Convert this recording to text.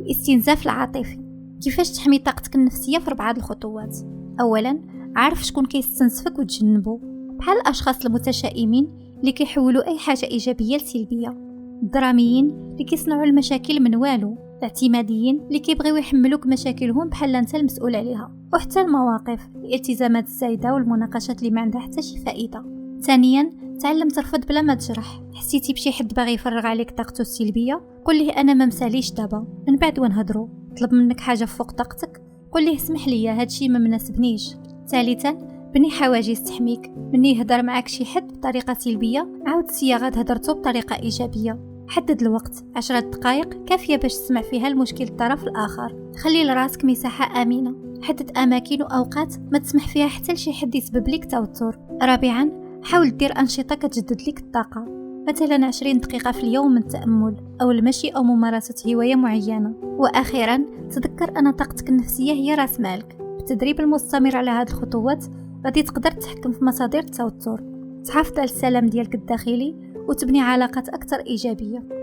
الاستنزاف العاطفي. كيفاش تحمي طاقتك النفسية في 4 الخطوات. أولا، عارف شكون كيستنزفك وتجنبه، بحال الأشخاص المتشائمين اللي كيحولوا أي حاجة إيجابية لسلبية، الدراميين اللي كيصنعوا المشاكل من والو، الاعتماديين اللي كيبغيو يحملوك مشاكلهم بحال انت المسؤول عليها، وحتى المواقف، الالتزامات الزايدة والمناقشات اللي ما عندها حتى شي فائدة. ثانيا، تعلم ترفض بلا ما تجرح. حسيتي بشي حد باغي يفرغ عليك طاقته السلبية، قل له انا ما مساليش دابا، من بعد ونهضروا. طلب منك حاجة فوق طاقتك، قل له اسمح لي هادشي ما مناسبنيش. ثالثا، بني حواجز تحميك. مني يهضر معاك شي حد بطريقة سلبية، عاود صياغة هضرته بطريقة إيجابية. حدد الوقت، 10 دقائق كافية باش تسمع فيها المشكل الطرف الآخر. خلي لراسك مساحة آمنة. حدد أماكن وأوقات ما تسمح فيها حتى لشي حد يسبب لك توتر. رابعا، حاول دير أنشطة كتجدد لك الطاقة، مثلا 20 دقيقة في اليوم من التأمل أو المشي أو ممارسة هواية معينة. وأخيرا، تذكر أن طاقتك النفسية هي رأس مالك. بالتدريب المستمر على هذه الخطوات غادي تقدر تتحكم في مصادر التوتر، تحافظ على السلام ديالك الداخلي وتبني علاقات أكثر إيجابية.